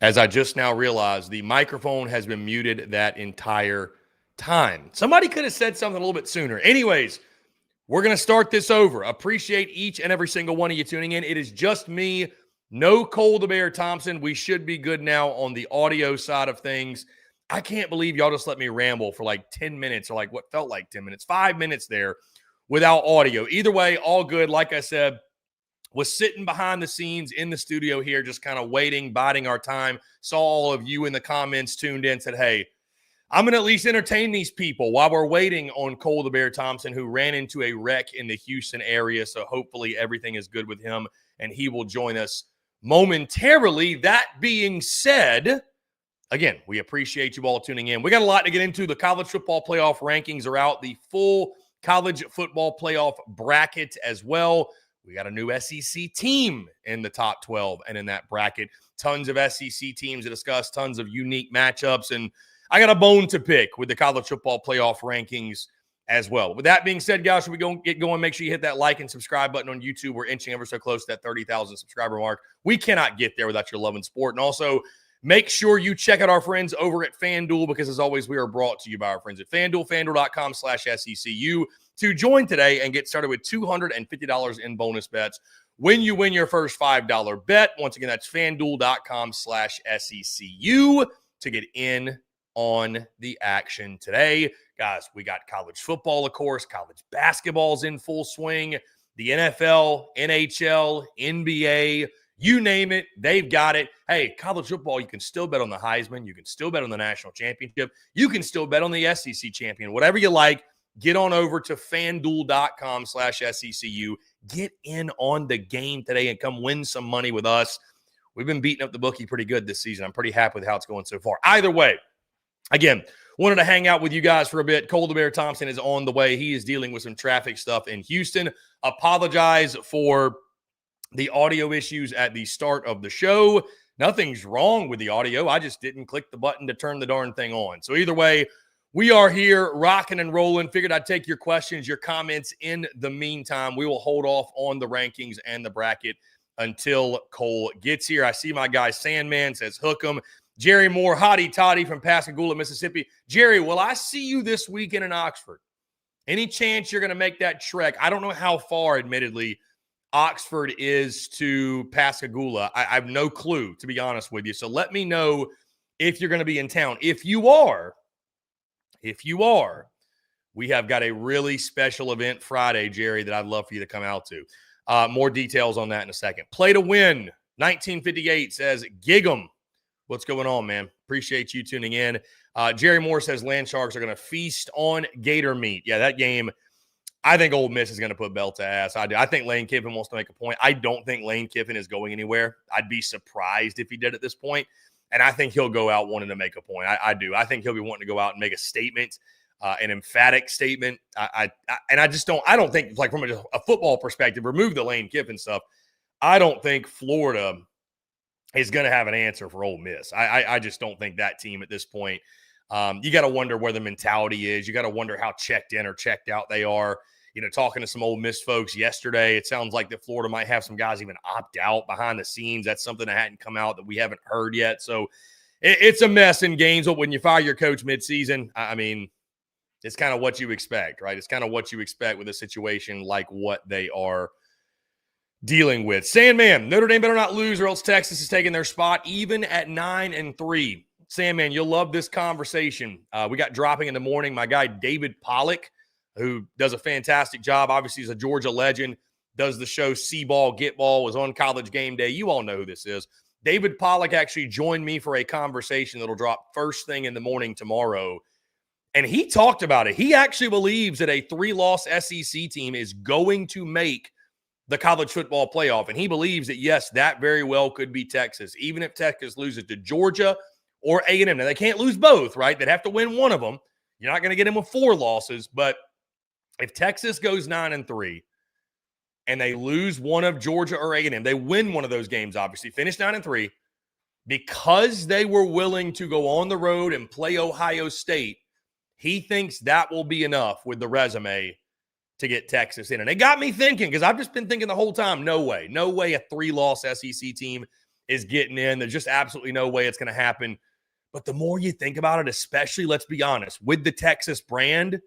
As I just now realized, the microphone has been muted that entire time. Somebody could have said something a little bit sooner. Anyways, we're going to start this over. Appreciate each and every single one of you tuning in. It is just me, no Cole the Bear Thompson. We should be good now on the audio side of things. I can't believe y'all just let me ramble for like 10 minutes or like what felt like 10 minutes, 5 minutes there without audio. Either way, all good. Like I said, was sitting behind the scenes in the studio here, just kind of waiting, biding our time. Saw all of you in the comments tuned in, said, hey, I'm going to at least entertain these people while we're waiting on Cole the Bear Thompson, who ran into a wreck in the Houston area. So hopefully everything is good with him and he will join us momentarily. That being said, again, we appreciate you all tuning in. We got a lot to get into. The college football playoff rankings are out. The full college football playoff bracket as well. We got a new SEC team in the top 12 and in that bracket. Tons of SEC teams to discuss, tons of unique matchups, and I got a bone to pick with the college football playoff rankings as well. With that being said, guys, should we get going? Make sure you hit that like and subscribe button on YouTube. We're inching ever so close to that 30,000 subscriber mark. We cannot get there without your love and support. And also, make sure you check out our friends over at FanDuel because, as always, we are brought to you by our friends at FanDuel, FanDuel.com/SECU to join today and get started with $250 in bonus bets when you win your first $5 bet. Once again, that's FanDuel.com/SECU to get in on the action today. Guys, we got college football, of course. College basketball's in full swing. The NFL, NHL, NBA, you name it, they've got it. Hey, college football, you can still bet on the Heisman. You can still bet on the national championship. You can still bet on the SEC champion. Whatever you like, get on over to FanDuel.com/SECU. Get in on the game today and come win some money with us. We've been beating up the bookie pretty good this season. I'm pretty happy with how it's going so far. Either way, again, wanted to hang out with you guys for a bit. Cole the Bear Thompson is on the way. He is dealing with some traffic stuff in Houston. Apologize for the audio issues at the start of the show. Nothing's wrong with the audio. I just didn't click the button to turn the darn thing on. So either way, we are here rocking and rolling. Figured I'd take your questions, your comments in the meantime. We will hold off on the rankings and the bracket until Cole gets here. I see my guy Sandman says hook 'em. Jerry Moore, hottie toddy from Pascagoula, Mississippi. Jerry, will I see you this weekend in Oxford? Any chance you're going to make that trek? I don't know how far, admittedly, Oxford is to Pascagoula. I have no clue, to be honest with you. So let me know if you're going to be in town. If you are, we have got a really special event Friday, Jerry, that I'd love for you to come out to. More details on that in a second. Play to win. 1958 says, gig 'em. What's going on, man? Appreciate you tuning in. Jerry Moore says Land Sharks are going to feast on gator meat. Yeah, that game, I think Ole Miss is going to put belt to ass. I do. I think Lane Kiffin wants to make a point. I don't think Lane Kiffin is going anywhere. I'd be surprised if he did at this point. And I think he'll go out wanting to make a point. I do. I think he'll be wanting to go out and make a statement, an emphatic statement. I don't think, like, from a football perspective, remove the Lane Kiffin stuff, I don't think Florida is going to have an answer for Ole Miss. I just don't think that team at this point. You got to wonder where the mentality is. You got to wonder how checked in or checked out they are. You know, talking to some Ole Miss folks yesterday, it sounds like that Florida might have some guys even opt out behind the scenes. That's something that hadn't come out that we haven't heard yet. So it's a mess in Gainesville when you fire your coach midseason. I mean, it's kind of what you expect, right? It's kind of what you expect with a situation like what they are dealing with. Sandman, Notre Dame better not lose or else Texas is taking their spot even at 9-3. Sandman, you'll love this conversation. We got dropping in the morning. My guy David Pollock, who does a fantastic job. Obviously, he's a Georgia legend, does the show See Ball, Get Ball, was on College Game Day. You all know who this is. David Pollock actually joined me for a conversation that'll drop first thing in the morning tomorrow. And he talked about it. He actually believes that a 3-loss SEC team is going to make the college football playoff. And he believes that, yes, that very well could be Texas, even if Texas loses to Georgia or A&M. Now, they can't lose both, right? They'd have to win one of them. You're not going to get them with 4 losses. But if Texas goes 9-3 and they lose one of Georgia or A&M, they win one of those games, obviously, finish 9-3, because they were willing to go on the road and play Ohio State, he thinks that will be enough with the resume to get Texas in. And it got me thinking, because I've just been thinking the whole time, no way a 3-loss SEC team is getting in. There's just absolutely no way it's going to happen. But the more you think about it, especially, let's be honest, with the Texas brand,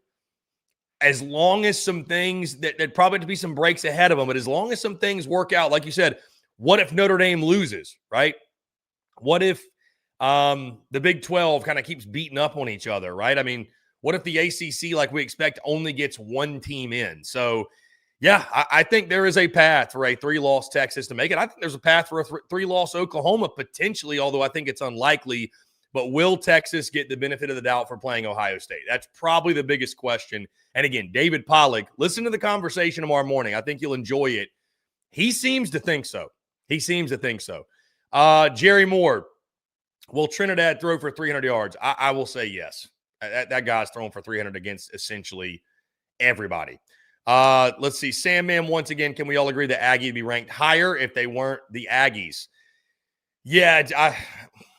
as long as some things that probably to be some breaks ahead of them, but as long as some things work out, like you said, what if Notre Dame loses, right? What if the Big 12 kind of keeps beating up on each other, right? I mean, what if the ACC, like we expect, only gets one team in? So, yeah, I think there is a path for a 3-loss Texas to make it. I think there's a path for a 3-loss Oklahoma potentially, although I think it's unlikely. But will Texas get the benefit of the doubt for playing Ohio State? That's probably the biggest question. And again, David Pollack, listen to the conversation tomorrow morning. I think you'll enjoy it. He seems to think so. Jerry Moore, will Trinidad throw for 300 yards? I will say yes. That guy's throwing for 300 against essentially everybody. Let's see. Sandman, once again, can we all agree that Aggie would be ranked higher if they weren't the Aggies? Yeah,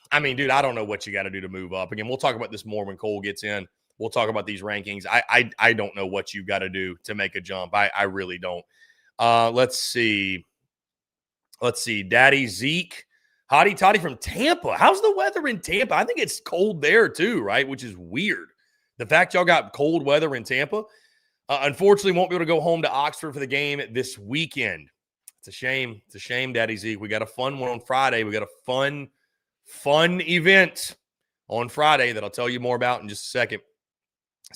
I mean, dude, I don't know what you got to do to move up. Again, we'll talk about this more when Cole gets in. We'll talk about these rankings. I don't know what you've got to do to make a jump. I really don't. Let's see. Daddy Zeke. Hottie Toddy from Tampa. How's the weather in Tampa? I think it's cold there too, right? Which is weird. The fact y'all got cold weather in Tampa. Unfortunately, won't be able to go home to Oxford for the game this weekend. It's a shame. It's a shame, Daddy Zeke. We got a fun one on Friday. We got a fun event on Friday that I'll tell you more about in just a second.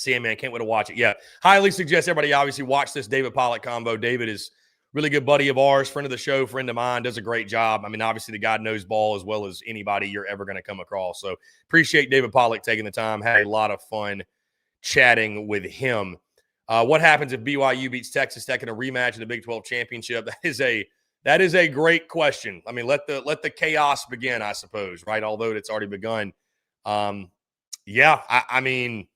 Man, can't wait to watch it. Yeah, highly suggest everybody obviously watch this David Pollack combo. David is really good buddy of ours, friend of the show, friend of mine, does a great job. I mean, obviously the guy knows ball as well as anybody you're ever going to come across. So appreciate David Pollack taking the time. Had a lot of fun chatting with him. What happens if BYU beats Texas Tech in a rematch of the Big 12 championship? That is a great question. I mean, let the chaos begin, I suppose, right? Although it's already begun. I mean,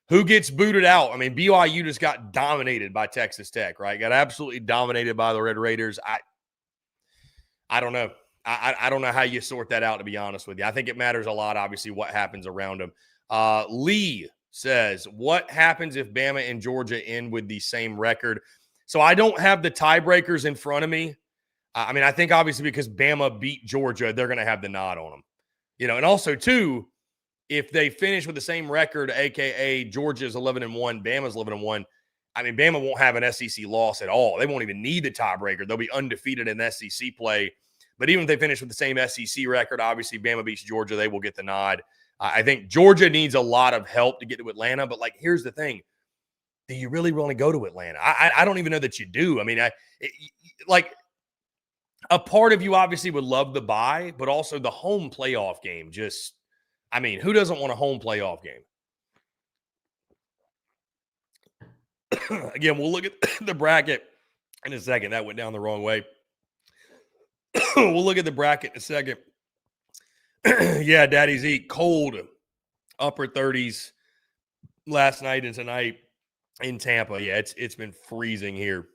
who gets booted out? I mean, BYU just got dominated by Texas Tech, right? Got absolutely dominated by the Red Raiders. I don't know. I don't know how you sort that out, to be honest with you. I think it matters a lot, obviously, what happens around them. Lee says, what happens if Bama and Georgia end with the same record? So I don't have the tiebreakers in front of me. I mean, I think obviously because Bama beat Georgia, they're going to have the nod on them. You know, and also, too, if they finish with the same record, a.k.a. Georgia's 11-1, Bama's 11-1, I mean, Bama won't have an SEC loss at all. They won't even need the tiebreaker. They'll be undefeated in SEC play. But even if they finish with the same SEC record, obviously Bama beats Georgia, they will get the nod. I think Georgia needs a lot of help to get to Atlanta. But, like, here's the thing. Do you really want to go to Atlanta? I don't even know that you do. I mean, a part of you obviously would love the bye, but also the home playoff game just – I mean, who doesn't want a home playoff game? Again, we'll look at the bracket in a second. That went down the wrong way. We'll look at the bracket in a second. Yeah, Daddy Z, cold, upper 30s last night and tonight in Tampa. Yeah, it's been freezing here.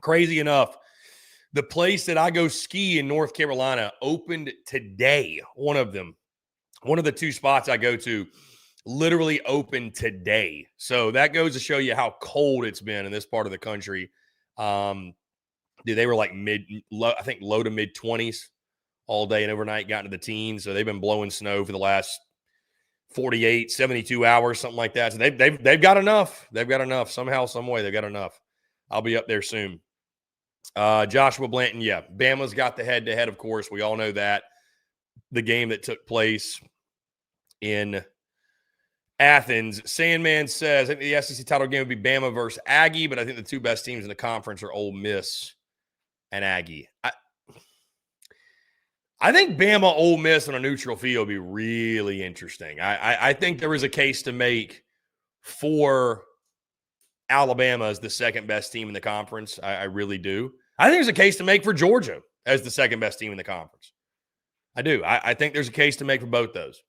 Crazy enough, the place that I go ski in North Carolina opened today. One of the two spots I go to literally opened today. So that goes to show you how cold it's been in this part of the country. They were like low to mid 20s all day and overnight, got into the teens. So they've been blowing snow for the last 48, 72 hours, something like that. So they've got enough. They've got enough. Somehow, some way, they've got enough. I'll be up there soon. Joshua Blanton, yeah. Bama's got the head-to-head, of course. We all know that. The game that took place in Athens. Sandman says, I think the SEC title game would be Bama versus Aggie, but I think the two best teams in the conference are Ole Miss and Aggie. I think Bama, Ole Miss on a neutral field would be really interesting. I think there is a case to make for Alabama as the second best team in the conference. I really do. I think there's a case to make for Georgia as the second best team in the conference. I do. I think there's a case to make for both those.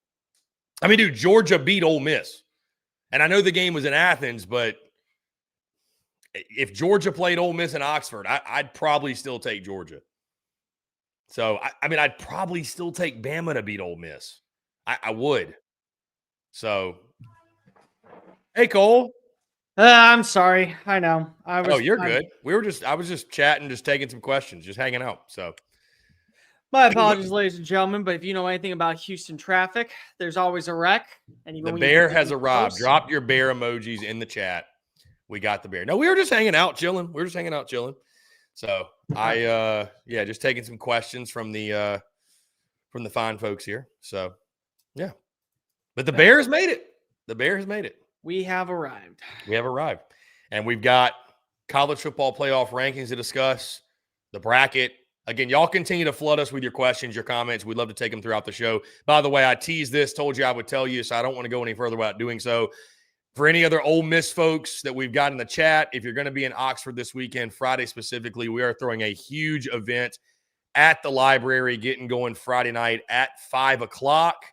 I mean, dude, Georgia beat Ole Miss. And I know the game was in Athens, but if Georgia played Ole Miss in Oxford, I'd probably still take Georgia. So, I mean, I'd probably still take Bama to beat Ole Miss. I would. So, hey, Cole. I'm sorry. I know. You're good. I was just chatting, just taking some questions, just hanging out. So, My apologies, ladies and gentlemen, but if you know anything about Houston traffic, there's always a wreck. And even The when bear you has arrived. close, Drop your bear emojis in the chat. We got the bear. No, we were just hanging out, chilling. So just taking some questions from the fine folks here. So yeah. But the bear has made it. The bear has made it. we have arrived. We have arrived. And we've got college football playoff rankings to discuss, the bracket. Again, y'all continue to flood us with your questions, your comments. We'd love to take them throughout the show. By the way, I teased this, told you I would tell you, so I don't want to go any further without doing so. For any other Ole Miss folks that we've got in the chat, if you're going to be in Oxford this weekend, Friday specifically, we are throwing a huge event at the library, getting going Friday night at 5 o'clock.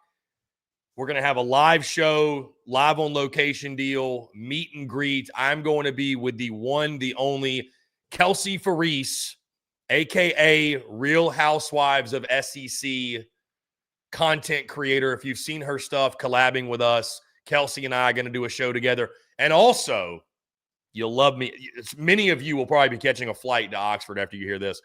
We're going to have a live show, live on location deal, meet and greet. I'm going to be with the one, the only Kelsey Faris, a.k.a. Real Housewives of SEC content creator. If you've seen her stuff, collabing with us, Kelsey and I are going to do a show together. And also, you'll love me. Many of you will probably be catching a flight to Oxford after you hear this.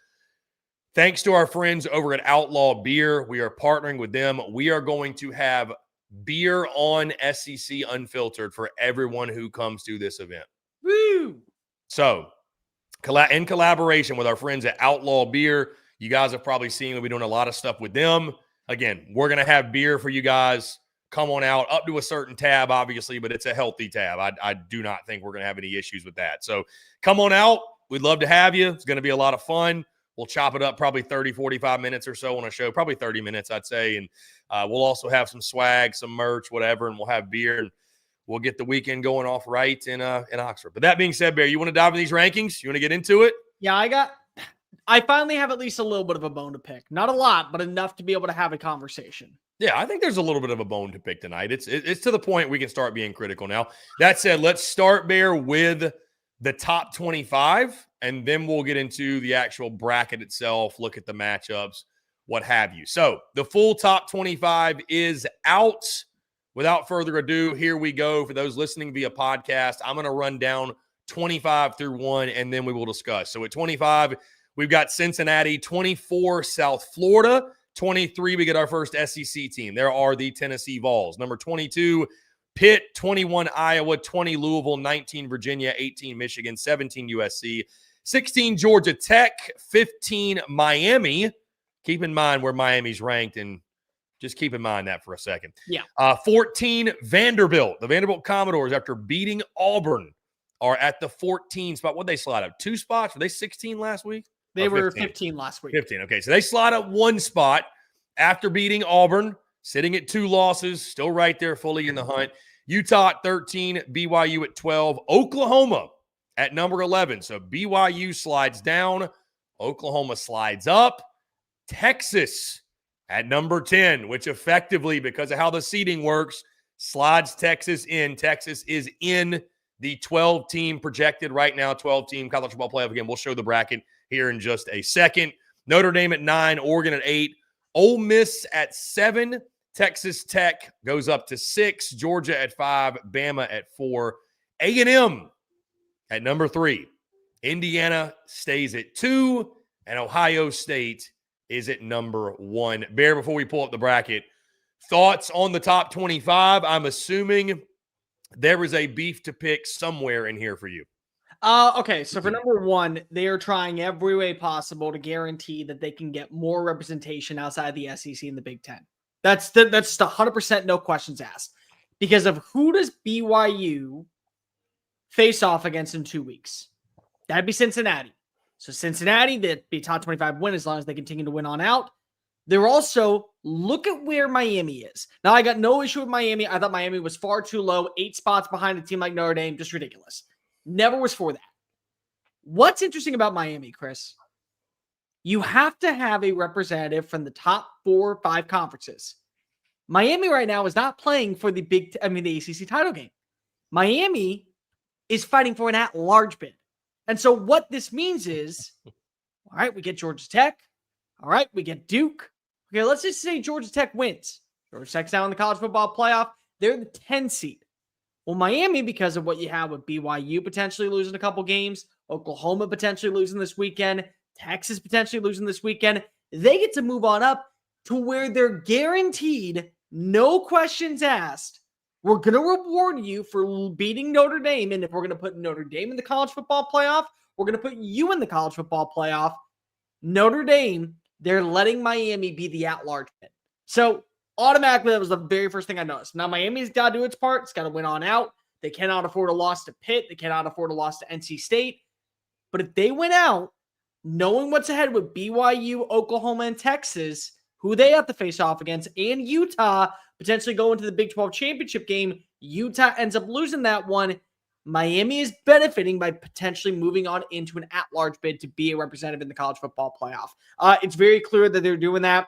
Thanks to our friends over at Outlaw Beer. We are partnering with them. We are going to have beer on SEC Unfiltered for everyone who comes to this event. Woo! So, in collaboration with our friends at Outlaw Beer, you guys have probably seen we're doing a lot of stuff with them. Again, we're going to have beer for you guys. Come on out, up to a certain tab, obviously, but it's a healthy tab. I do not think we're going to have any issues with that. So come on out. We'd love to have you. It's going to be a lot of fun. We'll chop it up probably 30, 45 minutes or so on a show, probably 30 minutes, I'd say. And we'll also have some swag, some merch, whatever, and we'll have beer. And we'll get the weekend going off right in Oxford. But that being said, Bear, you want to dive into these rankings? You want to get into it? Yeah, I finally have at least a little bit of a bone to pick. Not a lot, but enough to be able to have a conversation. Yeah, I think there's a little bit of a bone to pick tonight. It's to the point we can start being critical now. That said, let's start, Bear, with the top 25, and then we'll get into the actual bracket itself, look at the matchups, what have you. So the full top 25 is out. Without further ado, here we go. For those listening via podcast, I'm going to run down 25 through 1, and then we will discuss. So at 25, we've got Cincinnati, 24, South Florida. 23, we get our first SEC team. There are the Tennessee Vols. Number 22, Pitt, 21, Iowa, 20, Louisville, 19, Virginia, 18, Michigan, 17, USC, 16, Georgia Tech, 15, Miami. Keep in mind where Miami's ranked, and just keep in mind that for a second. Yeah. 14, Vanderbilt. The Vanderbilt Commodores, after beating Auburn, are at the 14 spot. What'd they slide up? 2 spots? Were they 16 last week? They were 15 last week. 15. Okay, so they slide up 1 spot after beating Auburn, sitting at 2 losses, still right there, fully in the hunt. Utah at 13, BYU at 12, Oklahoma at number 11. So BYU slides down, Oklahoma slides up. Texas at number 10, which effectively, because of how the seeding works, slides Texas in. Texas is in the 12-team projected right now, 12-team college football playoff. Again, we'll show the bracket here in just a second. Notre Dame at 9, Oregon at 8, Ole Miss at 7, Texas Tech goes up to 6, Georgia at 5, Bama at 4, A&M at number 3, Indiana stays at 2, and Ohio State is at number 1. Bear, before we pull up the bracket, thoughts on the top 25? I'm assuming there is a beef to pick somewhere in here for you. Okay, so for number 1, they are trying every way possible to guarantee that they can get more representation outside the SEC and the Big Ten. That's just 100% no questions asked. Because of who does BYU face off against in 2 weeks? That'd be Cincinnati. So Cincinnati, that'd be a top 25 win as long as they continue to win on out. They're also, look at where Miami is. Now, I got no issue with Miami. I thought Miami was far too low. 8 spots behind a team like Notre Dame, just ridiculous. Never was for that. What's interesting about Miami, Chris? You have to have a representative from the top 4 or 5 conferences. Miami right now is not playing for the ACC title game. Miami is fighting for an at-large bid. And so what this means is, all right, we get Georgia Tech. All right, we get Duke. Okay, let's just say Georgia Tech wins. Georgia Tech's now in the college football playoff. They're the 10 seed. Well, Miami, because of what you have with BYU potentially losing a couple games, Oklahoma potentially losing this weekend, Texas potentially losing this weekend, they get to move on up to where they're guaranteed, no questions asked, we're going to reward you for beating Notre Dame. And if we're going to put Notre Dame in the college football playoff, we're going to put you in the college football playoff. Notre Dame, they're letting Miami be the at-large bid. So automatically, that was the very first thing I noticed. Now, Miami's got to do its part. It's got to win on out. They cannot afford a loss to Pitt. They cannot afford a loss to NC State. But if they win out, knowing what's ahead with BYU, Oklahoma, and Texas, who they have to face off against, and Utah potentially go into the Big 12 championship game, Utah ends up losing that one. Miami is benefiting by potentially moving on into an at-large bid to be a representative in the college football playoff. It's very clear that they're doing that.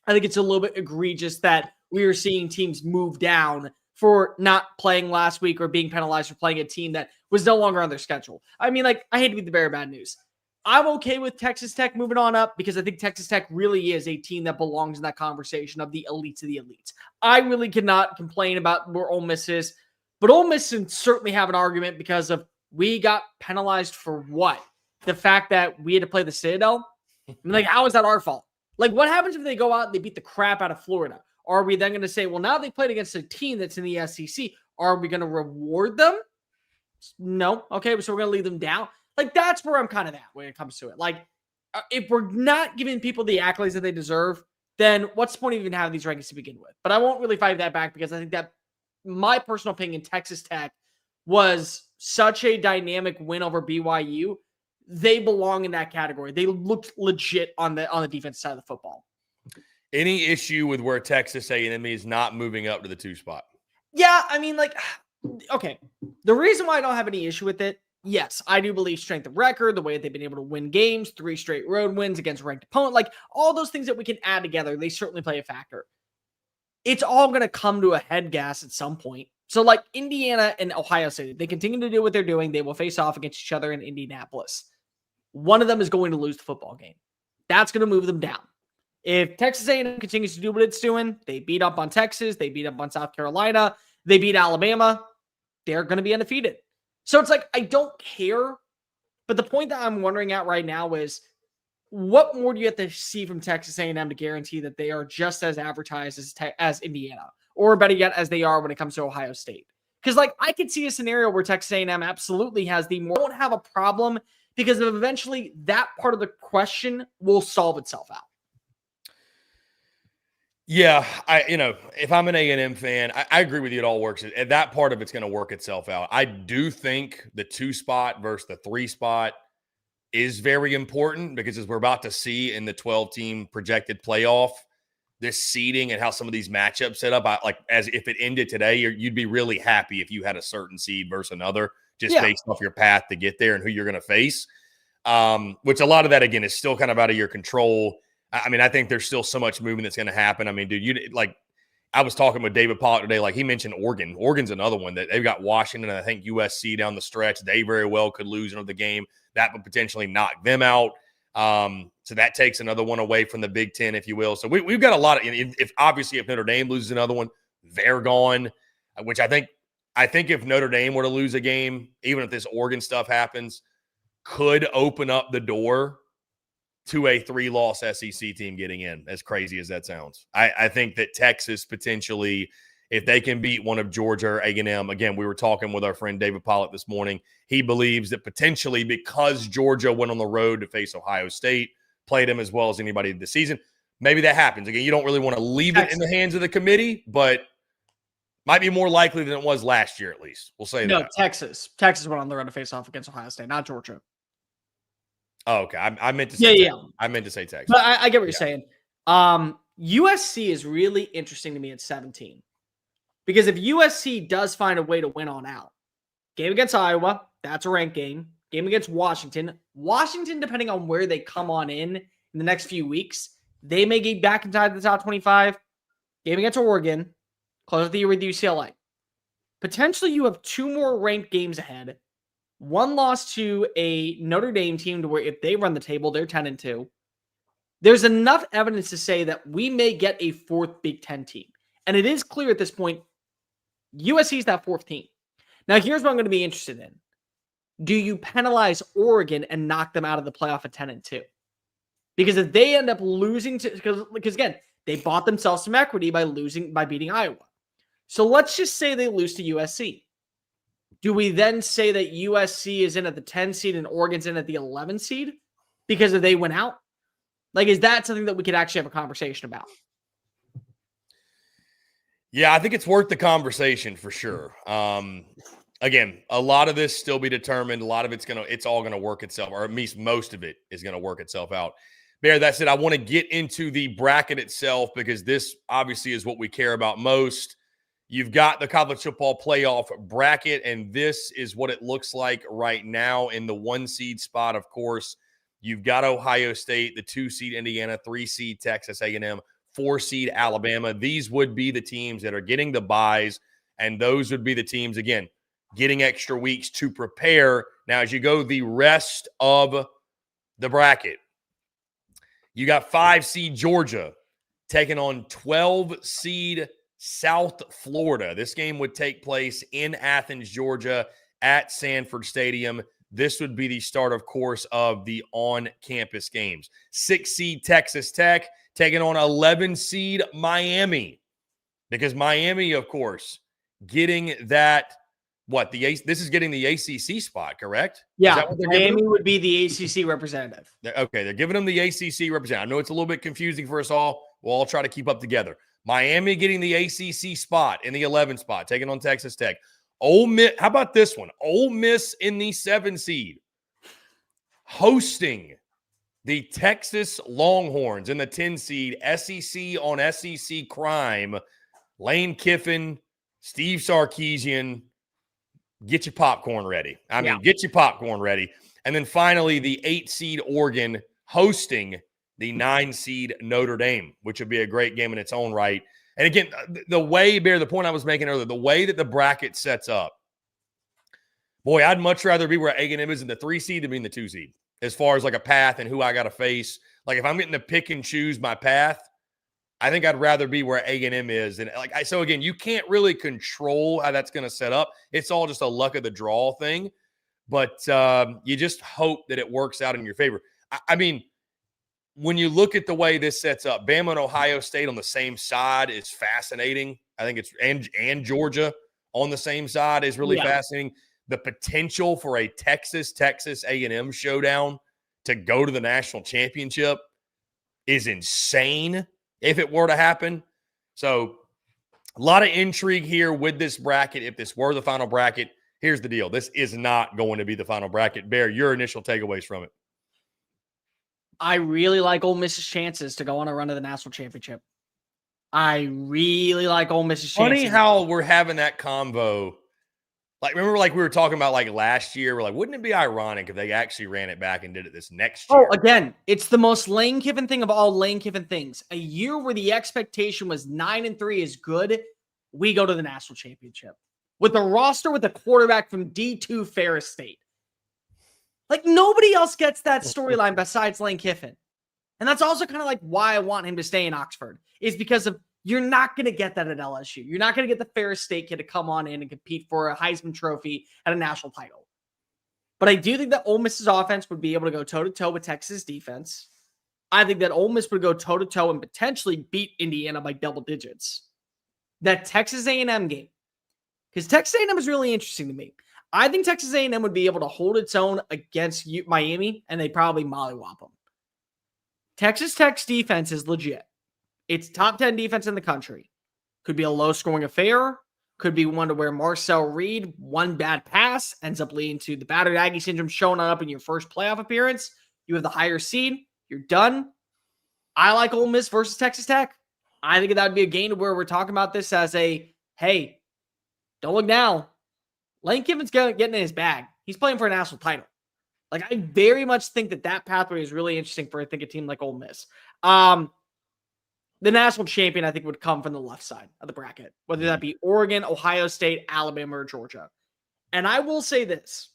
I think it's a little bit egregious that we are seeing teams move down for not playing last week or being penalized for playing a team that was no longer on their schedule. I mean, like, I hate to be the bearer of bad news. I'm okay with Texas Tech moving on up because I think Texas Tech really is a team that belongs in that conversation of the elites of the elites. I really cannot complain about where Ole Miss is, but Ole Miss can certainly have an argument because of we got penalized for what? The fact that we had to play the Citadel? I mean, like, how is that our fault? Like, what happens if they go out and they beat the crap out of Florida? Are we then going to say, well, now they played against a team that's in the SEC. Are we going to reward them? No. Okay, so we're going to leave them down. Like, that's where I'm kind of at when it comes to it. Like, if we're not giving people the accolades that they deserve, then what's the point of even having these rankings to begin with? But I won't really fight that back because I think that, my personal opinion, Texas Tech was such a dynamic win over BYU. They belong in that category. They looked legit on the defense side of the football. Any issue with where Texas A&M is not moving up to the 2 spot? Yeah, I mean, like, okay. The reason why I don't have any issue with it, yes, I do believe strength of record, the way they've been able to win games, 3 straight road wins against a ranked opponent, like all those things that we can add together, they certainly play a factor. It's all going to come to a head gas at some point. So, like, Indiana and Ohio State, they continue to do what they're doing. They will face off against each other in Indianapolis. One of them is going to lose the football game. That's going to move them down. If Texas A&M continues to do what it's doing, they beat up on Texas, they beat up on South Carolina, they beat Alabama, they're going to be undefeated. So it's like, I don't care. But the point that I'm wondering at right now is, what more do you have to see from Texas A&M to guarantee that they are just as advertised as Indiana, or better yet, as they are when it comes to Ohio State? Because, like, I could see a scenario where Texas A&M absolutely has the more, won't have a problem because of eventually that part of the question will solve itself out. Yeah, if I'm an A&M fan, I agree with you. It all works. That part of it's going to work itself out. I do think the 2 spot versus the 3 spot is very important because, as we're about to see in the 12-team projected playoff, this seeding and how some of these matchups set up, as if it ended today, you'd be really happy if you had a certain seed versus another, just based off your path to get there and who you're going to face. Which a lot of that, again, is still kind of out of your control. I mean, I think there's still so much movement that's going to happen. I mean, dude, I was talking with David Pollock today. Like, he mentioned Oregon. Oregon's another one that they've got Washington and I think USC down the stretch. They very well could lose another game. That would potentially knock them out. So that takes another one away from the Big Ten, if you will. So we've got a lot of, if Notre Dame loses another one, they're gone, which I think if Notre Dame were to lose a game, even if this Oregon stuff happens, could open up the door to a 3-loss SEC team getting in, as crazy as that sounds. I think that Texas potentially, if they can beat one of Georgia or A&M, again, we were talking with our friend David Pollock this morning. He believes that potentially because Georgia went on the road to face Ohio State, played them as well as anybody this season, maybe that happens. Again, you don't really want to leave it in the hands of the committee, but might be more likely than it was last year, at least. We'll say that. No, Texas. Texas went on the road to face off against Ohio State, not Georgia. Oh, okay. I meant to say I meant to say Texas. But I get what you're saying. USC is really interesting to me at 17. Because if USC does find a way to win on out, game against Iowa, that's a ranked game. Game against Washington. Washington, depending on where they come on in the next few weeks, they may get back inside the top 25. Game against Oregon, close the year with UCLA. Potentially, you have 2 more ranked games ahead. 1 loss to a Notre Dame team to where if they run the table, they're 10-2. There's enough evidence to say that we may get a 4th Big Ten team. And it is clear at this point, USC is that 4th team. Now, here's what I'm going to be interested in. Do you penalize Oregon and knock them out of the playoff at 10-2? Because if they end up losing because again, they bought themselves some equity by beating Iowa. So let's just say they lose to USC. Do we then say that USC is in at the 10 seed and Oregon's in at the 11 seed because they went out? Like, is that something that we could actually have a conversation about? Yeah, I think it's worth the conversation for sure. Again, a lot of this still be determined. A lot of it's all gonna work itself, or at least most of it is gonna work itself out. Bear, that said, I want to get into the bracket itself because this obviously is what we care about most. You've got the college football playoff bracket, and this is what it looks like right now in the 1 seed spot. Of course, you've got Ohio State, the 2 seed Indiana, 3 seed Texas A&M, 4 seed Alabama. These would be the teams that are getting the buys, and those would be the teams, again, getting extra weeks to prepare. Now, as you go the rest of the bracket, you got 5 seed Georgia taking on 12 seed South Florida. This game would take place in Athens, Georgia at Sanford Stadium. This would be the start, of course, of the on-campus games. 6 seed Texas Tech taking on 11 seed Miami. Because Miami, of course, getting that, this is getting the ACC spot, correct? Yeah, Miami would be the ACC representative. Okay, they're giving them the ACC representative. I know it's a little bit confusing for us all. We'll all try to keep up together. Miami getting the ACC spot in the 11 spot, taking on Texas Tech. Ole Miss, how about this one? Ole Miss in the 7 seed, hosting the Texas Longhorns in the 10 seed, SEC on SEC crime. Lane Kiffin, Steve Sarkisian, get your popcorn ready. Get your popcorn ready. And then finally, the 8 seed Oregon hosting the 9 seed Notre Dame, which would be a great game in its own right. And again, the point I was making earlier, the way that the bracket sets up, boy, I'd much rather be where A&M is in the 3 seed than be in the 2 seed as far as like a path and who I got to face. Like if I'm getting to pick and choose my path, I think I'd rather be where A&M is. And so again, you can't really control how that's going to set up. It's all just a luck of the draw thing. But you just hope that it works out in your favor. I mean, when you look at the way this sets up, Bama and Ohio State on the same side is fascinating. I think it's and Georgia on the same side is really fascinating. The potential for a Texas A&M showdown to go to the national championship is insane if it were to happen. So a lot of intrigue here with this bracket. If this were the final bracket, here's the deal. This is not going to be the final bracket. Bear, your initial takeaways from it. I really like Ole Miss's chances to go on a run to the national championship. I really like Ole Miss's chances. Funny how we're having that convo. Like, remember, like we were talking about like last year, we're like, wouldn't it be ironic if they actually ran it back and did it this next year? Oh, again, it's the most Lane Kiffin thing of all Lane Kiffin things. A year where the expectation was 9-3 is good. We go to the national championship with a roster with a quarterback from D2 Ferris State. Like nobody else gets that storyline besides Lane Kiffin. And that's also kind of like why I want him to stay in Oxford is because of you're not going to get that at LSU. You're not going to get the Ferris State kid to come on in and compete for a Heisman Trophy and a national title. But I do think that Ole Miss's offense would be able to go toe-to-toe with Texas defense. I think that Ole Miss would go toe-to-toe and potentially beat Indiana by double digits. That Texas A&M game, because Texas A&M is really interesting to me. I think Texas A&M would be able to hold its own against Miami, and they'd probably mollywop them. Texas Tech's defense is legit. It's top 10 defense in the country. Could be a low-scoring affair. Could be one to where Marcel Reed, one bad pass, ends up leading to the battered Aggie syndrome showing up in your first playoff appearance. You have the higher seed. You're done. I like Ole Miss versus Texas Tech. I think that would be a game where we're talking about this as a, hey, don't look now. Lane Kiffin's getting in his bag. He's playing for a national title. Like, I very much think that pathway is really interesting for, I think, a team like Ole Miss. The national champion, I think, would come from the left side of the bracket, whether that be Oregon, Ohio State, Alabama, or Georgia. And I will say this.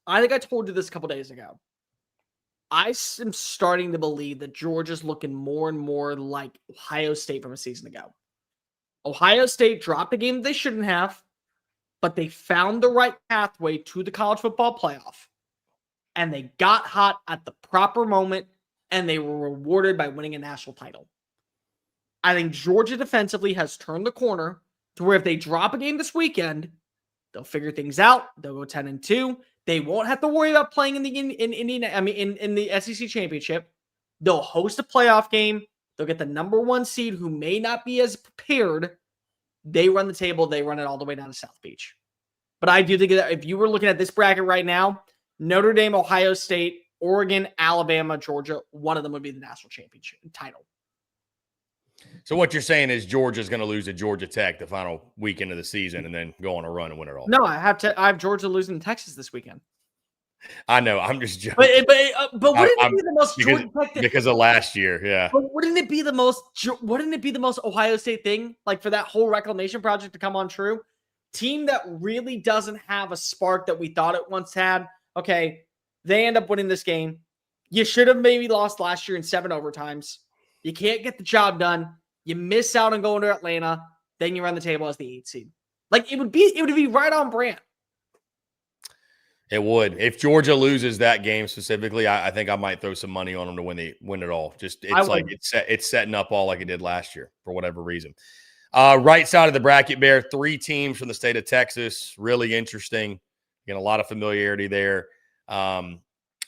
I think I told you this a couple days ago. I am starting to believe that Georgia's looking more and more like Ohio State from a season ago. Ohio State dropped a game they shouldn't have, but they found the right pathway to the college football playoff. And they got hot at the proper moment and they were rewarded by winning a national title. I think Georgia defensively has turned the corner to where if they drop a game this weekend, they'll figure things out. They'll go 10-2. They won't have to worry about playing in the SEC championship. They'll host a playoff game. They'll get the number 1 seed who may not be as prepared. They run the table. They run it all the way down to South Beach. But I do think that if you were looking at this bracket right now, Notre Dame, Ohio State, Oregon, Alabama, Georgia, one of them would be the national championship title. So what you're saying is Georgia's going to lose to Georgia Tech the final weekend of the season and then go on a run and win it all. No, I have Georgia losing to Texas this weekend. I know. I'm just joking. But wouldn't it be the most Georgia Tech because of last year? Yeah. But wouldn't it be the most Ohio State thing, like for that whole reclamation project to come on true? Team that really doesn't have a spark that we thought it once had. Okay, they end up winning this game. You should have maybe lost last year in 7 overtimes. You can't get the job done. You miss out on going to Atlanta. Then you run the table as the 8th seed. Like it would be right on brand. It would. If Georgia loses that game specifically, I think I might throw some money on them to win it all. Just it's setting up all like it did last year for whatever reason. Right side of the bracket, Bear, 3 teams from the state of Texas. Really interesting. Again, a lot of familiarity there.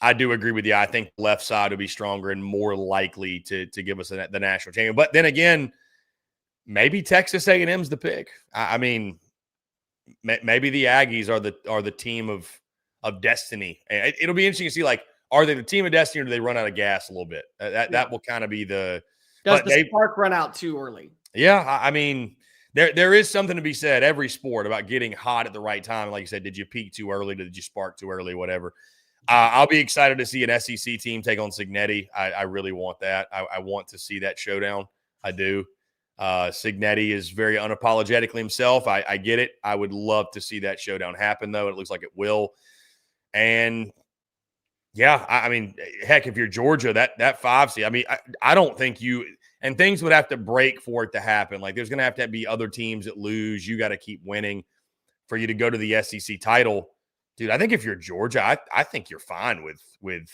I do agree with you. I think the left side would be stronger and more likely to give us the national champion. But then again, maybe Texas A&M's the pick. I mean, maybe the Aggies are the team of destiny. And it'll be interesting to see, like, are they the team of destiny or do they run out of gas a little bit? That will kind of be the – Does the spark run out too early? Yeah, I mean, there is something to be said, every sport, about getting hot at the right time. Like you said, did you peak too early? Did you spark too early? Whatever. I'll be excited to see an SEC team take on Signetti. I really want that. I want to see that showdown. I do. Signetti is very unapologetically himself. I get it. I would love to see that showdown happen, though. It looks like it will. And, yeah, I mean, heck, if you're Georgia, that 5 seed, I mean, I don't think you – and things would have to break for it to happen. Like, there's going to have to be other teams that lose. You got to keep winning for you to go to the SEC title. Dude, I think if you're Georgia, I think you're fine with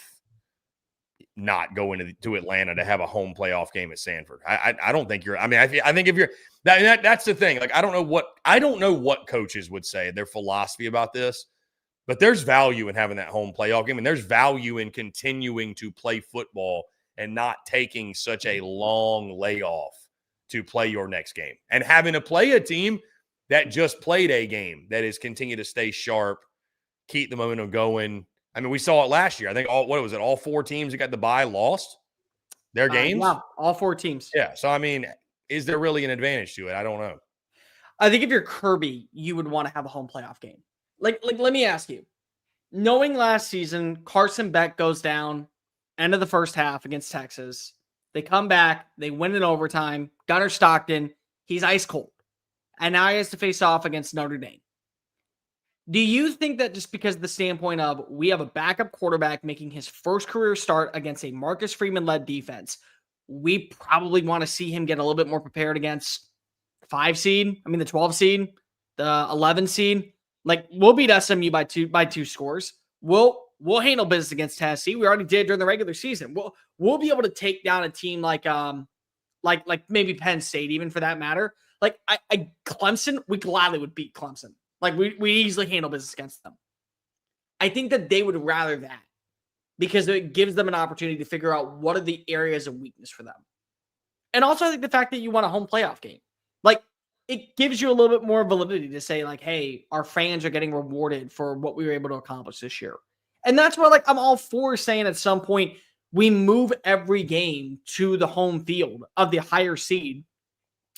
not going to Atlanta to have a home playoff game at Sanford. I don't think you're. I mean, I think if you're that's the thing. Like, I don't know what coaches would say their philosophy about this, but there's value in having that home playoff game, and there's value in continuing to play football and not taking such a long layoff to play your next game and having to play a team that just played a game that is continue to stay sharp. Keep the momentum going. I mean, we saw it last year. I think all 4 teams that got the bye lost their games? Yeah, all 4 teams. Yeah. So, I mean, is there really an advantage to it? I don't know. I think if you're Kirby, you would want to have a home playoff game. Like, let me ask you. Knowing last season, Carson Beck goes down end of the first half against Texas. They come back. They win in overtime. Gunnar Stockton, he's ice cold. And now he has to face off against Notre Dame. Do you think that just because of the standpoint of we have a backup quarterback making his first career start against a Marcus Freeman-led defense, we probably want to see him get a little bit more prepared against the 12 seed, the 11 seed? Like, we'll beat SMU by two scores. We'll handle business against Tennessee. We already did during the regular season. We'll be able to take down a team like maybe Penn State, even for that matter. Like, Clemson, we gladly would beat Clemson. Like, we easily handle business against them. I think that they would rather that because it gives them an opportunity to figure out what are the areas of weakness for them. And also, I think the fact that you won a home playoff game, like, it gives you a little bit more validity to say, like, hey, our fans are getting rewarded for what we were able to accomplish this year. And that's why, like, I'm all for saying at some point we move every game to the home field of the higher seed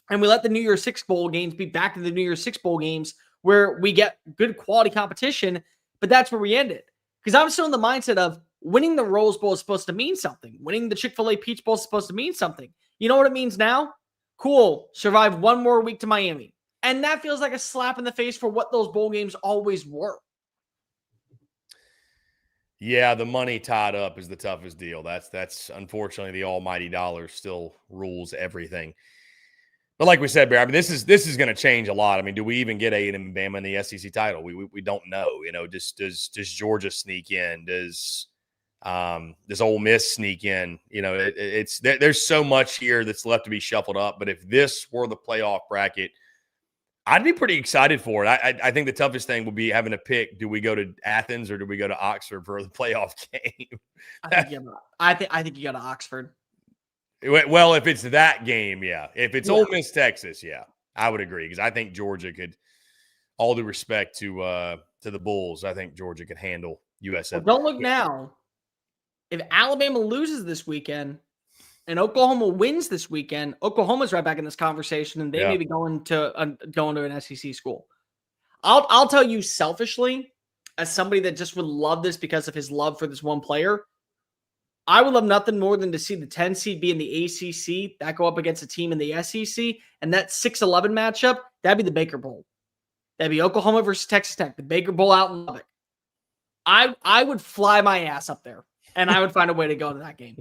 and we let the New Year's Six Bowl games be back to the New Year's Six Bowl games where we get good quality competition, but that's where we ended. Because I'm still in the mindset of winning the Rose Bowl is supposed to mean something. Winning the Chick-fil-A Peach Bowl is supposed to mean something. You know what it means now? Cool. Survive one more week to Miami. And that feels like a slap in the face for what those bowl games always were. Yeah, the money tied up is the toughest deal. That's unfortunately the almighty dollar still rules everything. But like we said, Bear, I mean, this is going to change a lot. I mean, do we even get A&M and Bama in the SEC title? We don't know. You know, does Georgia sneak in? This Ole Miss sneak in. There's so much here that's left to be shuffled up. But if this were the playoff bracket, I'd be pretty excited for it. I think the toughest thing would be having to pick: do we go to Athens or do we go to Oxford for the playoff game? I think you go to Oxford. Well, if it's that game, yeah. If it's Ole Miss, Texas, yeah, I would agree because I think Georgia could. All due respect to the Bulls, I think Georgia could handle USF. Well, don't look now. If Alabama loses this weekend and Oklahoma wins this weekend, Oklahoma's right back in this conversation, and they may be going to an SEC school. I'll tell you selfishly, as somebody that just would love this because of his love for this one player, I would love nothing more than to see the 10 seed be in the ACC, that go up against a team in the SEC, and that 6-11 matchup, that'd be the Baker Bowl. That'd be Oklahoma versus Texas Tech, the Baker Bowl out in Lubbock. I would fly my ass up there, and I would find a way to go to that game.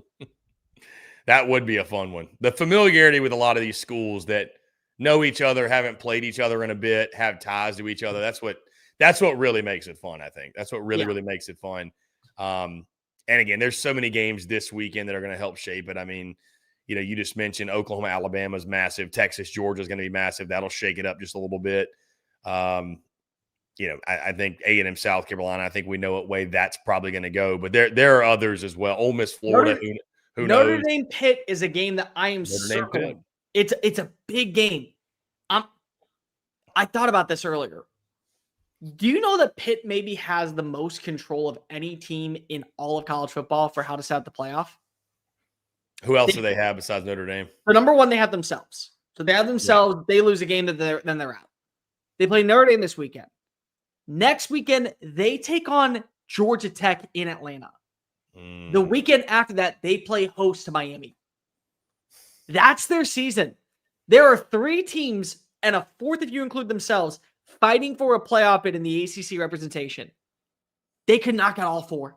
That would be a fun one. The familiarity with a lot of these schools that know each other, haven't played each other in a bit, have ties to each other. That's what really makes it fun, I think. That's what really makes it fun. And again, there's so many games this weekend that are going to help shape it. I mean, you just mentioned Oklahoma, Alabama is massive. Texas, Georgia is going to be massive. That'll shake it up just a little bit. I think A&M, South Carolina, I think we know what way that's probably going to go. But there are others as well. Ole Miss, Florida, who knows? Notre Dame Pitt is a game that I am circling. It's a big game. I thought about this earlier. Do you know that Pitt maybe has the most control of any team in all of college football for how to set up the playoff? Who else do they have besides Notre Dame? For number one, they have themselves. So they have themselves. Yeah. They lose a game, then they're out. They play Notre Dame this weekend. Next weekend, they take on Georgia Tech in Atlanta. The weekend after that, they play host to Miami. That's their season. There are 3 teams and a fourth if you include themselves fighting for a playoff bid in the ACC representation. They could knock out all 4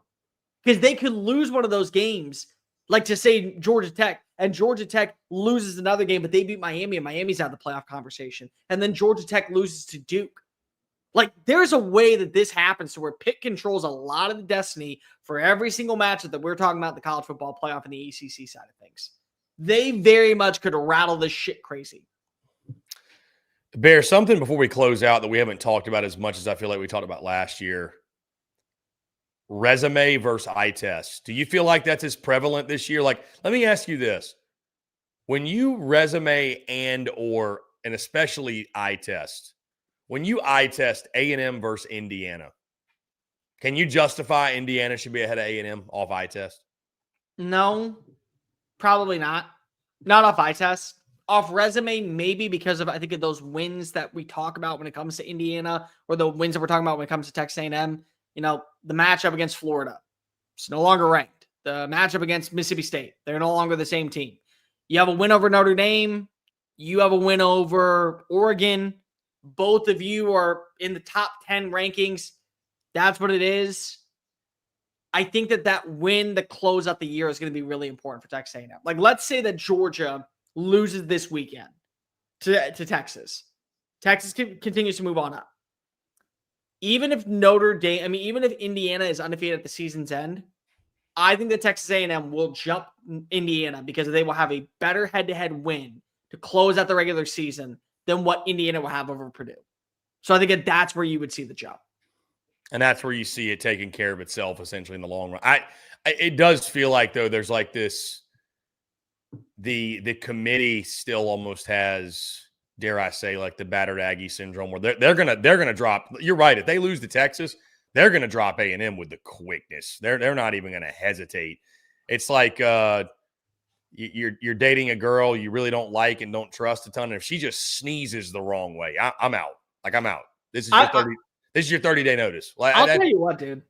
because they could lose one of those games, like to say Georgia Tech, and Georgia Tech loses another game, but they beat Miami, and Miami's out of the playoff conversation. And then Georgia Tech loses to Duke. Like, there's a way that this happens to where Pitt controls a lot of the destiny for every single matchup that we're talking about in the college football playoff and the ACC side of things. They very much could rattle this shit crazy. Bear, something before we close out that we haven't talked about as much as I feel like we talked about last year. Resume versus eye test. Do you feel like that's as prevalent this year? Like, let me ask you this. When you resume and especially eye test, when you eye test A&M versus Indiana, can you justify Indiana should be ahead of A&M off eye test? No, probably not. Not off eye test. Off resume, maybe because of, I think, of those wins that we talk about when it comes to Indiana, or the wins that we're talking about when it comes to Texas A&M. The matchup against Florida, it's no longer ranked. The matchup against Mississippi State, they're no longer the same team. You have a win over Notre Dame. You have a win over Oregon. Both of you are in the top 10 rankings. That's what it is. I think that win to close out the year is going to be really important for Texas A&M. Like, let's say that Georgia loses this weekend to Texas. Texas continues to move on up. Even if even if Indiana is undefeated at the season's end, I think that Texas A&M will jump Indiana because they will have a better head-to-head win to close out the regular season than what Indiana will have over Purdue. So I think that's where you would see the jump. And that's where you see it taking care of itself essentially in the long run. It does feel like, though, there's like this, the committee still almost has, dare I say, like the battered Aggie syndrome, where they're gonna drop. You're right. If they lose to Texas, they're gonna drop A&M with the quickness. They're not even gonna hesitate. It's like you're dating a girl you really don't like and don't trust a ton. And if she just sneezes the wrong way, I'm out. Like, I'm out. This is your 30-day notice. Like, I'll tell you what, dude.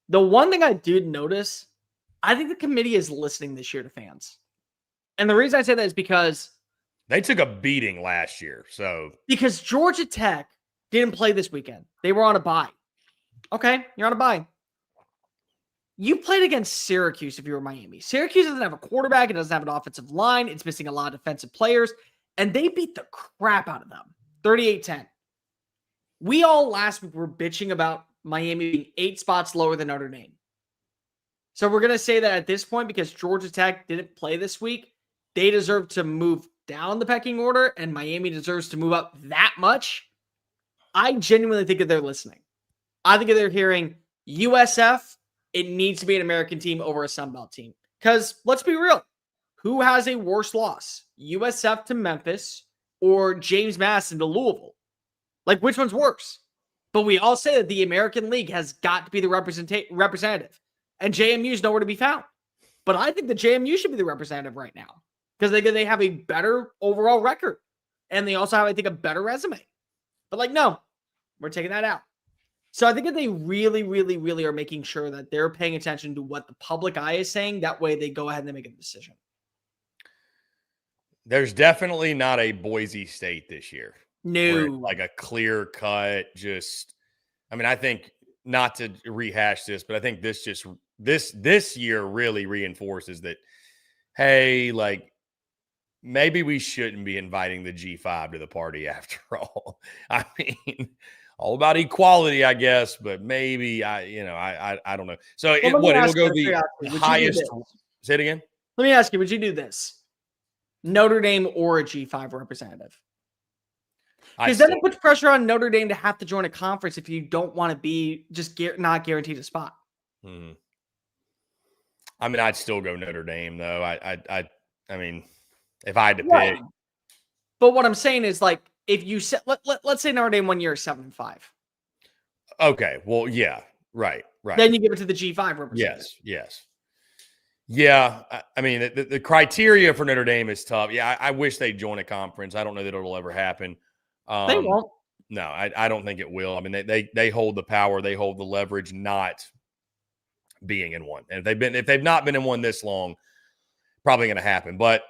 The one thing I did notice, I think the committee is listening this year to fans. And the reason I say that is because they took a beating last year. Because Georgia Tech didn't play this weekend. They were on a bye. Okay, you're on a bye. You played against Syracuse if you were Miami. Syracuse doesn't have a quarterback. It doesn't have an offensive line. It's missing a lot of defensive players. And they beat the crap out of them. 38-10. We all last week were bitching about Miami being 8 spots lower than Notre Dame. So we're going to say that at this point, because Georgia Tech didn't play this week, they deserve to move down the pecking order, and Miami deserves to move up that much. I genuinely think that they're listening. I think that they're hearing USF, it needs to be an American team over a Sun Belt team. Because let's be real, who has a worse loss? USF to Memphis or James Madison to Louisville? Like, which one's worse? But we all say that the American League has got to be the representative. And JMU is nowhere to be found. But I think that JMU should be the representative right now. Because they have a better overall record. And they also have, I think, a better resume. But like, no, we're taking that out. So I think that they really, really, really are making sure that they're paying attention to what the public eye is saying. That way they go ahead and they make a decision. There's definitely not a Boise State this year. No. Like a clear cut, I think, not to rehash this, but I think this year really reinforces that, hey, like, maybe we shouldn't be inviting the G5 to the party after all. I mean, all about equality, I guess, but maybe I don't know. So it'll go the highest. Say it again. Let me ask you, would you do this? Notre Dame or a G5 representative? Because then it puts pressure on Notre Dame to have to join a conference if you don't want to be not guaranteed a spot. Mm-hmm. I mean, I'd still go Notre Dame though. I mean, if I had to pick. But what I'm saying is, like, if you said, let's say Notre Dame 1 year is 7-5. Okay. Well, yeah. Right. Then you give it to the G5 representative. Yes. Yeah. I mean, the criteria for Notre Dame is tough. Yeah. I wish they'd join a conference. I don't know that it'll ever happen. They won't. No, I don't think it will. I mean, they hold the power. They hold the leverage not being in one. And if they've not been in one this long, probably going to happen. But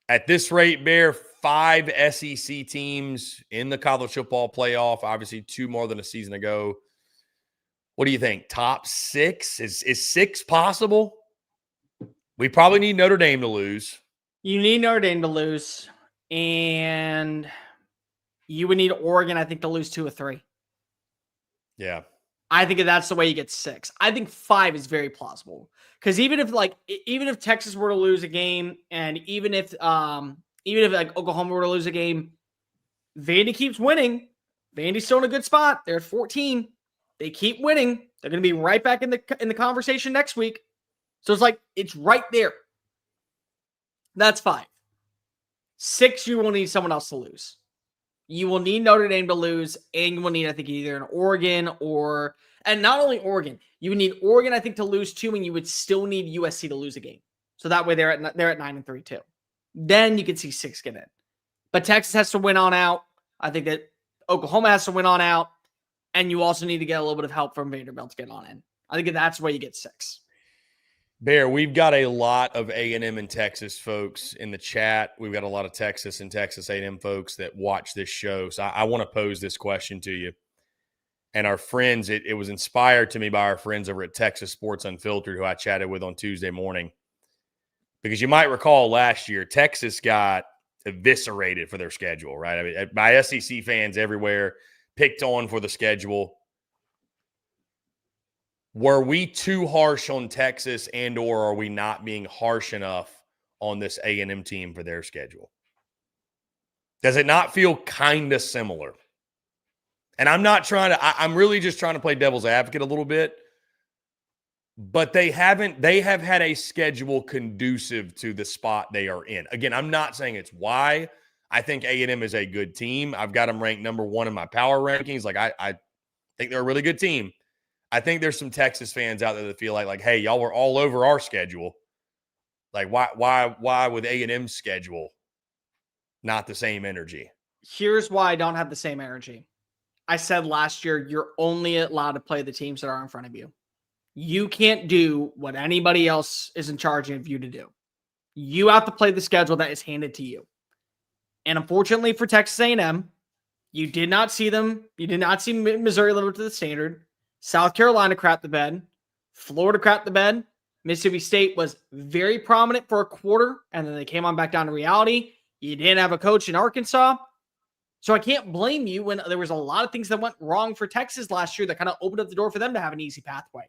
at this rate, Bear, 5 SEC teams in the college football playoff, obviously 2 more than a season ago. What do you think? Top 6? Is 6 possible? We probably need Notre Dame to lose. You need Notre Dame to lose. And you would need Oregon, I think, to lose 2 or 3. Yeah. I think that's the way you get 6. I think 5 is very plausible. Because even if Texas were to lose a game, and even if like Oklahoma were to lose a game, Vandy keeps winning. Vandy's still in a good spot. They're at 14. They keep winning. They're going to be right back in the conversation next week. So it's like, it's right there. That's 5. 6, you will need someone else to lose. You will need Notre Dame to lose, and you will need, I think, either an Oregon and not only Oregon, you would need Oregon, I think, to lose 2, and you would still need USC to lose a game. So that way they're at 9-3 too. Then you could see 6 get in. But Texas has to win on out. I think that Oklahoma has to win on out, and you also need to get a little bit of help from Vanderbilt to get on in. I think that's where you get 6. Bear, we've got a lot of A&M and Texas folks in the chat. We've got a lot of Texas and Texas A&M folks that watch this show. So I want to pose this question to you. And our friends, it was inspired to me by our friends over at Texas Sports Unfiltered, who I chatted with on Tuesday morning. Because you might recall last year, Texas got eviscerated for their schedule, right? I mean, by SEC fans everywhere, picked on for the schedule. Were we too harsh on Texas, and or are we not being harsh enough on this A&M team for their schedule? Does it not feel kind of similar? And I'm really just trying to play devil's advocate a little bit. But they have had a schedule conducive to the spot they are in. Again, I'm not saying it's why. I think A&M is a good team. I've got them ranked number 1 in my power rankings. Like, I think they're a really good team. I think there's some Texas fans out there that feel like, hey, y'all were all over our schedule. Like, why with A&M's schedule not the same energy? Here's why I don't have the same energy. I said last year, you're only allowed to play the teams that are in front of you. You can't do what anybody else is in charge of you to do. You have to play the schedule that is handed to you. And unfortunately for Texas A&M, you did not see them. You did not see Missouri live up to the standard. South Carolina crapped the bed. Florida crapped the bed. Mississippi State was very prominent for a quarter, and then they came on back down to reality. You didn't have a coach in Arkansas. So I can't blame you when there was a lot of things that went wrong for Texas last year that kind of opened up the door for them to have an easy pathway.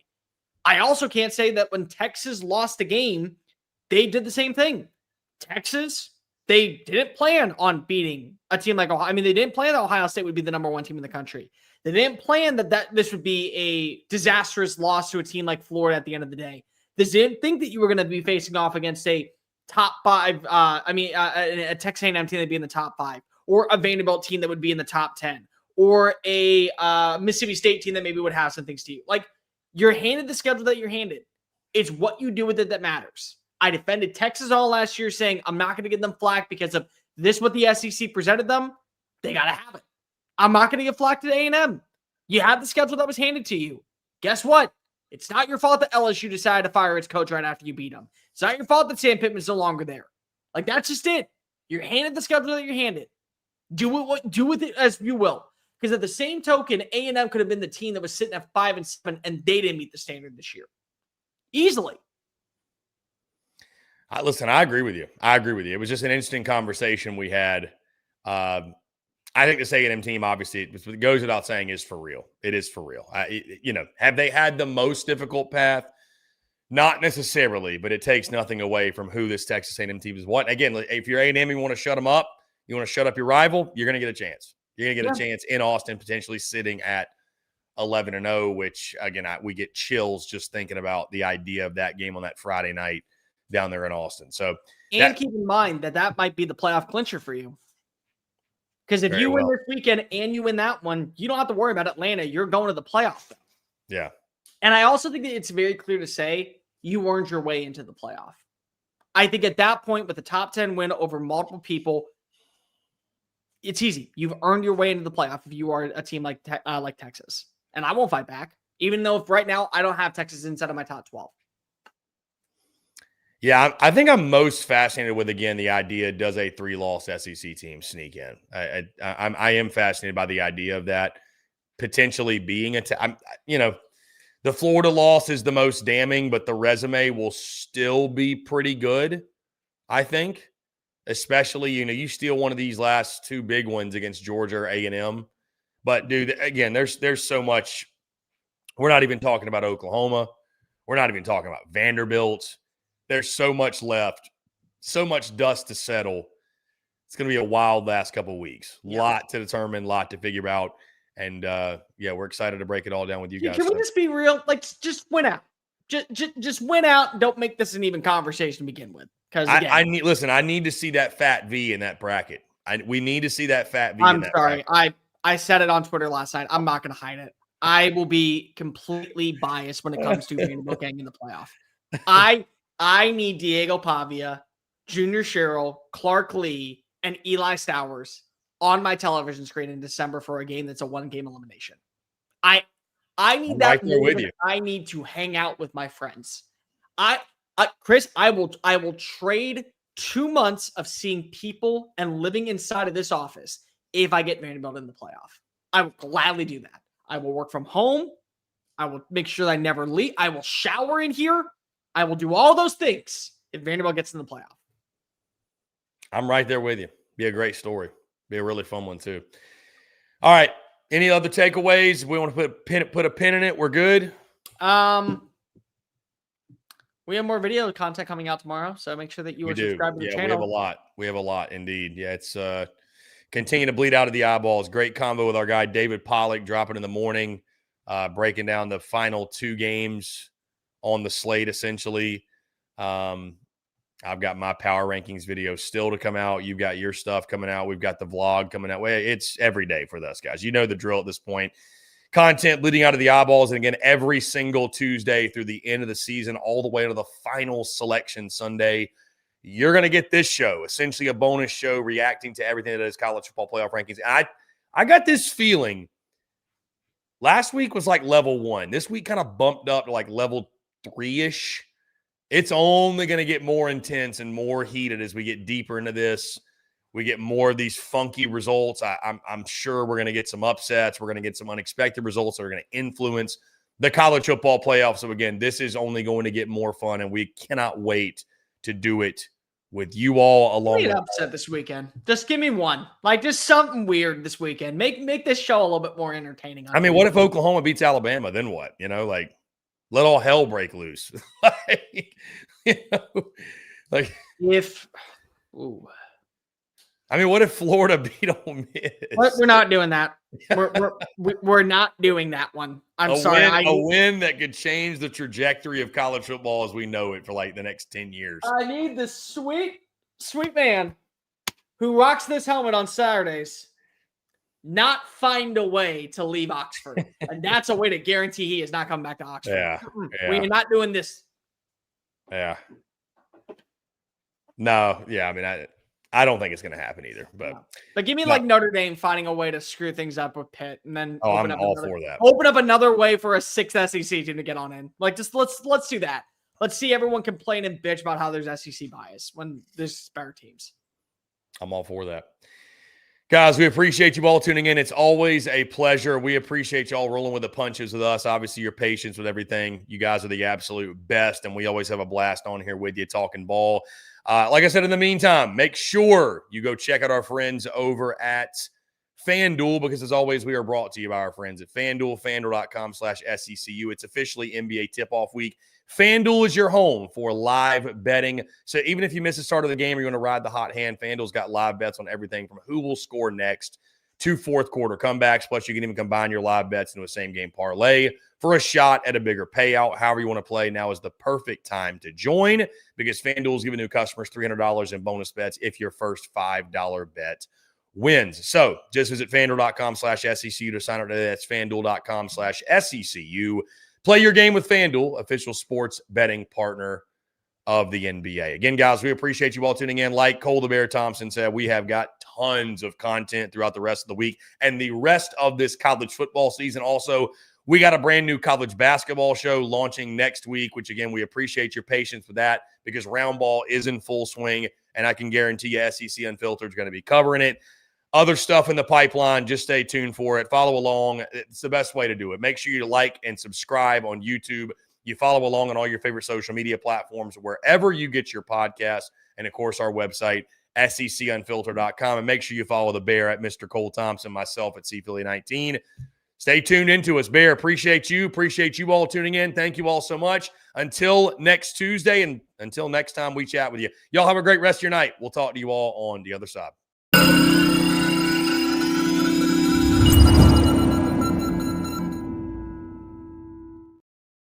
I also can't say that when Texas lost a game, they did the same thing. Texas, they didn't plan on beating a team like Ohio. I mean, they didn't plan that Ohio State would be the number one team in the country. They didn't plan that this would be a disastrous loss to a team like Florida at the end of the day. They didn't think that you were going to be facing off against a top five. A Texas A&M team that'd be in the top 5, or a Vanderbilt team that would be in the top 10, or a Mississippi State team that maybe would have some things to you. Like, you're handed the schedule that you're handed. It's what you do with it that matters. I defended Texas all last year saying I'm not going to give them flack because of this, what the SEC presented them. They got to have it. I'm not going to get flack to A&M. You have the schedule that was handed to you. Guess what? It's not your fault that LSU decided to fire its coach right after you beat them. It's not your fault that Sam Pittman's no longer there. Like, that's just it. You're handed the schedule that you're handed. Do with it as you will. Because at the same token, A&M could have been the team that was sitting at 5-7, and they didn't meet the standard this year. Easily. Listen, I agree with you. It was just an interesting conversation we had. I think this A&M team, obviously, it goes without saying, is for real. It is for real. Have they had the most difficult path? Not necessarily, but it takes nothing away from who this Texas A&M team is. What again? If you're A&M, you want to shut them up. You want to shut up your rival. You're going to get a chance. You're going to get a chance in Austin, potentially sitting at 11-0. Which again, we get chills just thinking about the idea of that game on that Friday night down there in Austin. So, and keep in mind that might be the playoff clincher for you. Because if you win this weekend and you win that one, you don't have to worry about Atlanta. You're going to the playoff. Yeah. And I also think that it's very clear to say you earned your way into the playoff. I think at that point, with a top 10 win over multiple people, it's easy. You've earned your way into the playoff if you are a team like Texas. And I won't fight back, even though if right now I don't have Texas inside of my top 12. Yeah, I think I'm most fascinated with, again, the idea, does a 3-loss SEC team sneak in? I am fascinated by the idea of that potentially being the Florida loss is the most damning, but the resume will still be pretty good, I think, especially, you steal one of these last 2 big ones against Georgia or A&M. But, dude, again, there's so much. We're not even talking about Oklahoma. We're not even talking about Vanderbilt. There's so much left, so much dust to settle. It's going to be a wild last couple of weeks. Lot to determine, lot to figure out. And, we're excited to break it all down with you guys. Can we just be real? Like, just win out. Just win out and don't make this an even conversation to begin with. Because I need to see that fat V in that bracket. We need to see that fat V in that bracket. I said it on Twitter last night. I'm not going to hide it. I will be completely biased when it comes to Vanderbilt getting in the playoff. I need Diego Pavia, Junior Sherrill, Clark Lee, and Eli Stowers on my television screen in December for a game that's a 1-game elimination. I need that. Right there with you. I need to hang out with my friends. Chris, I will trade 2 months of seeing people and living inside of this office if I get Vanderbilt in the playoff. I will gladly do that. I will work from home. I will make sure that I never leave. I will shower in here. I will do all those things if Vanderbilt gets in the playoff. I'm right there with you. Be a great story. Be a really fun one, too. All right. Any other takeaways? We want to put a pin in it. We're good. We have more video content coming out tomorrow, so make sure that you are subscribed to the channel. We have a lot. We have a lot, indeed. Yeah, it's continue to bleed out of the eyeballs. Great combo with our guy David Pollock, dropping in the morning, breaking down the final 2 games on the slate, essentially. I've got my power rankings video still to come out. You've got your stuff coming out. We've got the vlog coming out. It's every day for us guys. You know the drill at this point. Content bleeding out of the eyeballs. And again, every single Tuesday through the end of the season, all the way to the final selection Sunday, you're going to get this show, essentially a bonus show reacting to everything that is college football playoff rankings. And I got this feeling last week was like level 1. This week kind of bumped up to like level 3-ish. It's only going to get more intense and more heated as we get deeper into this. We get more of these funky results. I'm sure we're going to get some upsets. We're going to get some unexpected results that are going to influence the college football playoffs. So, again, this is only going to get more fun, and we cannot wait to do it with you all along. Give me an upset this weekend. Just give me one. Like, just something weird this weekend. Make this show a little bit more entertaining. I mean, what if Oklahoma beats Alabama? Then what? Let all hell break loose. Like if, ooh. I mean, what if Florida beat Ole Miss? We're not doing that. We're not doing that one. I'm sorry. A win that could change the trajectory of college football as we know it for like the next 10 years. I need the sweet man who rocks this helmet on Saturdays not find a way to leave Oxford. And that's a way to guarantee he is not coming back to Oxford. Yeah. We are not doing this. Yeah. No, yeah, I mean, I don't think it's going to happen either. But give me like Notre Dame finding a way to screw things up with Pitt, and then I'm all for that. Open up another way for a 6th SEC team to get on in. Like, just let's do that. Let's see everyone complain and bitch about how there's SEC bias when there's better teams. I'm all for that. Guys, we appreciate you all tuning in. It's always a pleasure. We appreciate you all rolling with the punches with us. Obviously, your patience with everything. You guys are the absolute best, and we always have a blast on here with you talking ball. Like I said, in the meantime, make sure you go check out our friends over at FanDuel, because as always, we are brought to you by our friends at FanDuel, FanDuel.com/SECU. It's officially NBA tip-off week. FanDuel is your home for live betting. So even if you miss the start of the game or you want to ride the hot hand, FanDuel's got live bets on everything from who will score next to fourth quarter comebacks. Plus, you can even combine your live bets into a same-game parlay for a shot at a bigger payout. However you want to play, now is the perfect time to join, because FanDuel is giving new customers $300 in bonus bets if your first $5 bet wins. So just visit FanDuel.com/SECU to sign up today. That's FanDuel.com/SECU. Play your game with FanDuel, official sports betting partner of the NBA. Again, guys, we appreciate you all tuning in. Like Cole the Bear Thompson said, we have got tons of content throughout the rest of the week and the rest of this college football season. Also, we got a brand new college basketball show launching next week, which, again, we appreciate your patience with that, because round ball is in full swing, and I can guarantee you SEC Unfiltered is going to be covering it. Other stuff in the pipeline, just stay tuned for it. Follow along. It's the best way to do it. Make sure you like and subscribe on YouTube. You follow along on all your favorite social media platforms, wherever you get your podcasts, and, of course, our website, secunfiltered.com. And make sure you follow the Bear at Mr. Cole Thompson, myself at CPhilly19. Stay tuned into us, Bear. Appreciate you. Appreciate you all tuning in. Thank you all so much. Until next Tuesday, and until next time we chat with you. Y'all have a great rest of your night. We'll talk to you all on the other side.